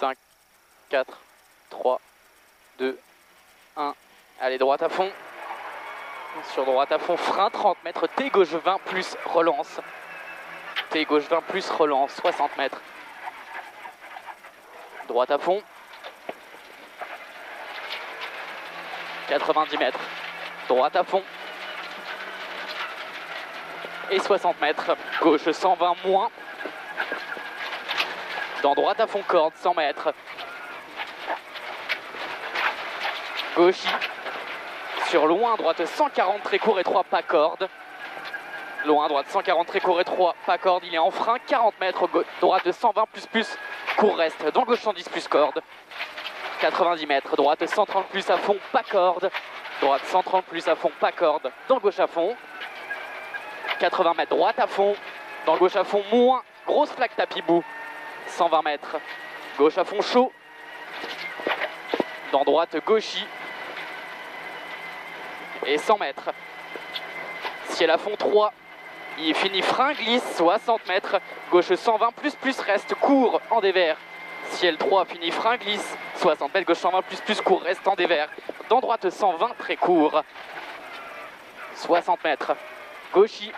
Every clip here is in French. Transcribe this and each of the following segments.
5, 4, 3, 2, 1. Allez, droite à fond. Sur droite à fond, frein, 30 mètres, T gauche 20 plus relance. T gauche 20 plus relance, 60 mètres. Droite à fond. 90 mètres. Droite à fond. Et 60 mètres. Gauche 120 moins. Dans droite à fond, corde, 100 mètres. Gauche. Sur loin, droite 140, très court et 3, pas corde. Loin, droite 140, très court et 3, pas corde. Il est en frein, 40 mètres, droite 120 plus, court reste. Dans gauche 110 plus corde. 90 mètres, droite 130 plus à fond, pas corde. Droite 130 plus à fond, pas corde. Dans gauche à fond. 80 mètres, droite à fond. Dans gauche à fond, moins. Grosse plaque tapis bout. 120 mètres. Gauche à fond chaud. Dans droite gauchis. Et 100 mètres. Ciel à fond 3. Il finit frein, glisse, 60 mètres. Gauche 120 plus reste court en dévers. Ciel 3, fini frein, glisse, 60 mètres. Gauche 120 plus court reste en dévers. Dans droite 120, très court. 60 mètres. Gauchis.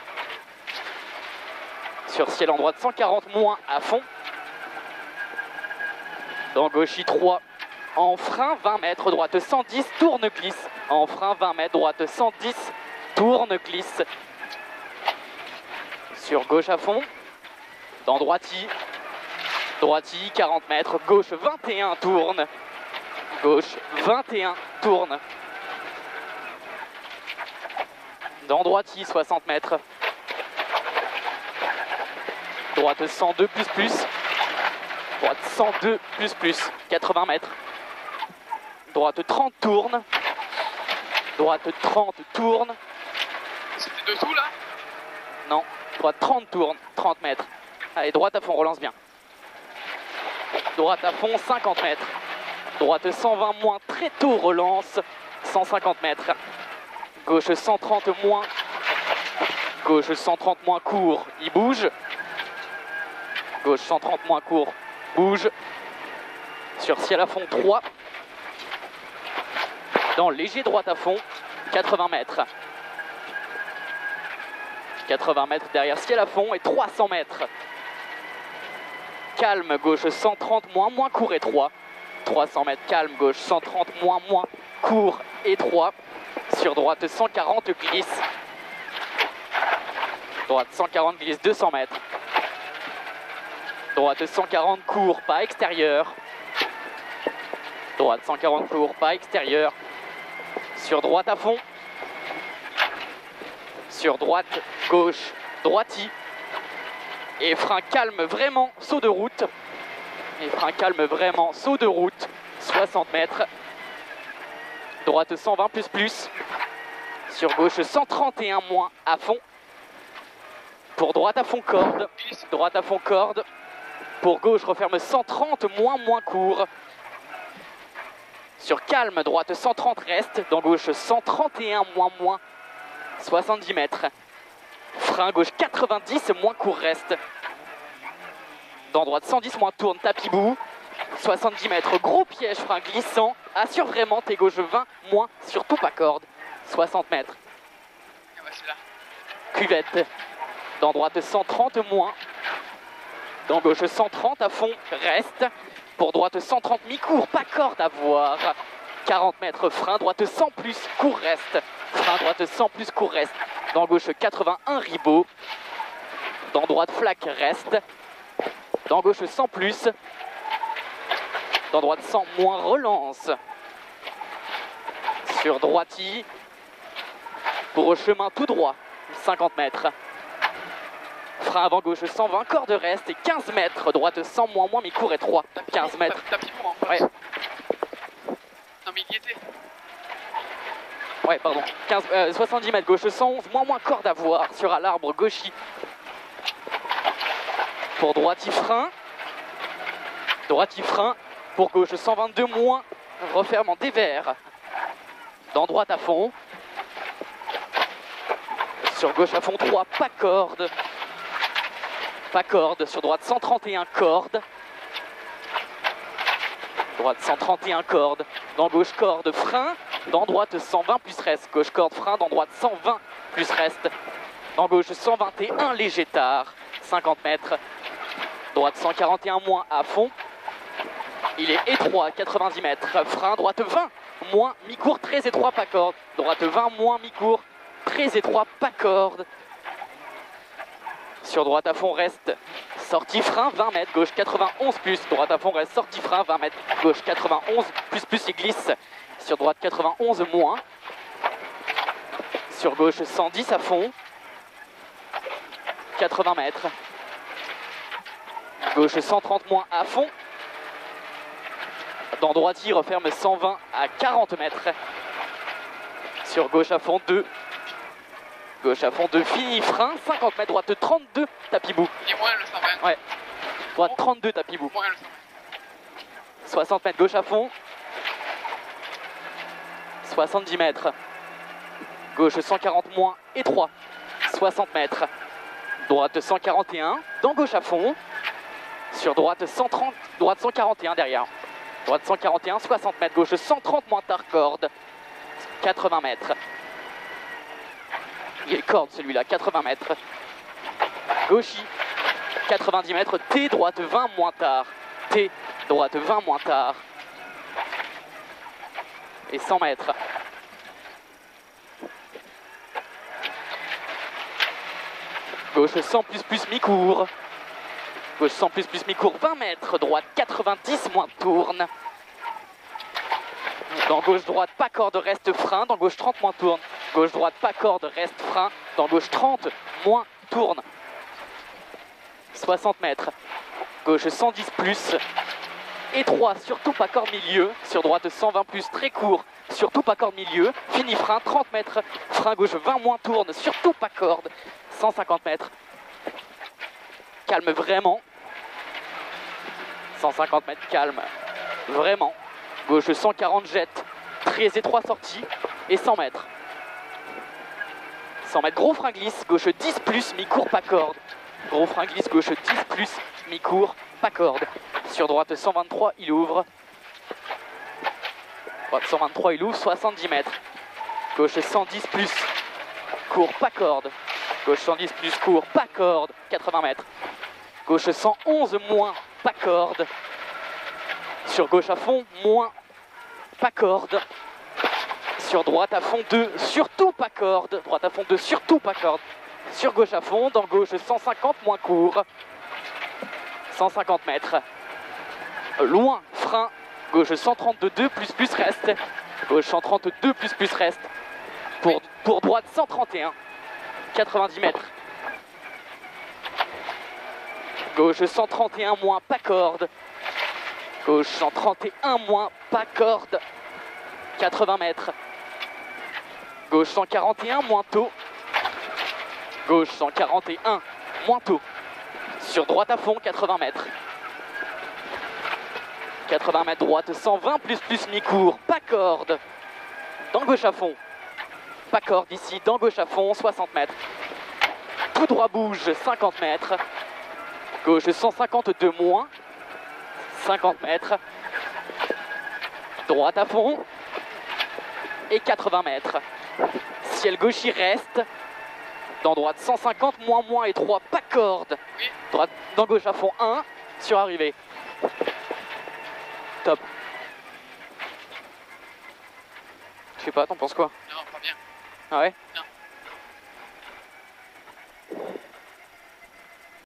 Sur ciel en droite 140 moins à fond. Dans gauchis 3. En frein 20 mètres, droite 110, tourne glisse. En frein 20 mètres, droite 110, tourne glisse. Sur gauche à fond. Dans droiti. Droiti 40 mètres, gauche 21, tourne. Gauche 21, tourne. Dans droiti 60 mètres. Droite 102 plus. Droite 102 plus, 80 mètres. Droite 30 tourne. Droite 30 tourne. C'était dessous là? Non, droite 30 tourne, 30 mètres. Allez, droite à fond, relance bien. Droite à fond, 50 mètres. Droite 120 moins, très tôt, relance, 150 mètres. Gauche 130 moins. Gauche 130 moins court, il bouge. Gauche 130 moins court, bouge. Sur ciel à fond 3. Dans léger droite à fond, 80 mètres. 80 mètres derrière ciel à fond et 300 mètres. Calme, gauche 130 moins court et 3. 300 mètres, calme, gauche 130 moins court et 3. Sur droite 140 glisse. Droite 140 glisse, 200 mètres. Droite 140 court, pas extérieur. Droite 140 court, pas extérieur. Sur droite à fond. Sur droite, gauche, droiti. Et frein calme vraiment, saut de route. Et frein calme vraiment, saut de route. 60 mètres. Droite 120 plus. Sur gauche 131 moins à fond. Pour droite à fond corde. Droite à fond corde. Pour gauche referme 130 moins court. Sur calme, droite 130 reste. Dans gauche 131 moins. 70 mètres. Frein gauche 90 moins court reste. Dans droite 110 moins tourne, tapis bout. 70 mètres, gros piège, frein glissant. Assure vraiment, T gauche 20 moins, surtout pas corde. 60 mètres. Cuvette. Dans droite 130 moins. Dans gauche 130 à fond, reste. Pour droite 130 mi-court, pas corde à voir. 40 mètres, frein, droite 100 plus, court reste. Frein, droite 100 plus, court reste. Dans gauche 81 ribot. Dans droite flaque, reste. Dans gauche 100 plus. Dans droite 100 moins, relance. Sur droiti. Pour chemin tout droit, 50 mètres. Frein avant gauche 120, corde reste et 15 mètres. Droite 100 moins, mais court et 3. 15 mètres. Tapis en face. Ouais. Non mais il y était. Ouais, pardon. 70 mètres, gauche 111, moins corde à voir sur à l'arbre gauchi. Pour droiti frein. Droiti frein. Pour gauche 122 moins, referme en dévers. Dans droite à fond. Sur gauche à fond 3, pas corde. Pas corde. Sur droite 131 corde. Droite 131 corde. Dans gauche corde frein. Dans droite 120 plus reste. Gauche corde frein. Dans droite 120 plus reste. Dans gauche 121 léger tard. 50 mètres. Droite 141 moins à fond. Il est étroit, 90 mètres. Frein, droite 20, moins, mi-court, très étroit, pas corde. Droite 20, moins, mi-court, très étroit, pas corde. Sur droite à fond, reste sortie frein, 20 mètres. Gauche 91 plus. Droite à fond, reste sortie frein, 20 mètres. Gauche 91 plus, il glisse. Sur droite 91 moins. Sur gauche 110 à fond. 80 mètres. Gauche 130 moins à fond. Dans droite, il referme 120 à 40 mètres. Sur gauche à fond 2. Gauche à fond 2, fini frein, 50 mètres, droite 32, tapis bout. Il est moins le 120. Ouais. Droite 32, tapis bout. Moins le 120. 60 mètres, gauche à fond. 70 mètres. Gauche 140 moins, étroit. 60 mètres. Droite 141, dans gauche à fond. Sur droite 130, droite 141 derrière. Droite 141, 60 mètres, gauche 130 moins tard corde, 80 mètres. Il est corde celui-là, 80 mètres. Gauchy, 90 mètres, T, droite 20 moins tard. T, droite 20 moins tard. Et 100 mètres. Gauche 100 plus mi-court. Gauche 100 plus mi-court, 20 mètres. Droite 90 moins tourne. Dans gauche-droite, pas corde, reste frein. Dans gauche 30 moins tourne. Gauche-droite, pas corde, reste frein. Dans gauche 30 moins tourne. 60 mètres. Gauche 110 plus. Étroit, surtout pas corde milieu. Sur droite 120 plus, très court. Surtout pas corde milieu. Fini frein, 30 mètres. Frein gauche 20 moins tourne. Surtout pas corde. 150 mètres. Calme vraiment. 150 mètres, calme. Vraiment. Gauche 140 jette. Très étroit sortie. Et 100 mètres. 100 mètres, gros frein glisse. Gauche 10 plus, mi-court, pas corde. Gros frein glisse, gauche 10 plus, mi-court, pas corde. Sur droite 123, il ouvre. Droite 123, il ouvre, 70 mètres. Gauche 110 plus, court, pas corde. Gauche 110 plus, court, pas corde, 80 mètres. Gauche 111 moins, pas corde. Sur gauche à fond, moins, pas corde. Sur droite à fond 2, surtout pas corde. Droite à fond 2, surtout pas corde. Sur gauche à fond, dans gauche 150 moins court. 150 mètres. Loin, frein. Gauche 132 plus reste. Gauche 132 plus reste. Pour droite 131. 90 mètres. Gauche 131 moins, pas corde. Gauche 131 moins, pas corde. 80 mètres. Gauche 141 moins tôt. Gauche 141 moins tôt. Sur droite à fond, 80 mètres. 80 mètres droite, 120 plus mi-court, pas corde. Dans gauche à fond. Pas corde ici, dans gauche à fond, 60 mètres. Tout droit bouge, 50 mètres. Gauche 152 moins. 50 mètres. Droite à fond. Et 80 mètres. Ciel gauche, il reste. Dans droite 150, moins étroit, pas corde. Droite, dans gauche à fond 1, sur arrivée. Top. Je sais pas, t'en penses quoi? Non, pas bien. Ah ouais? Non.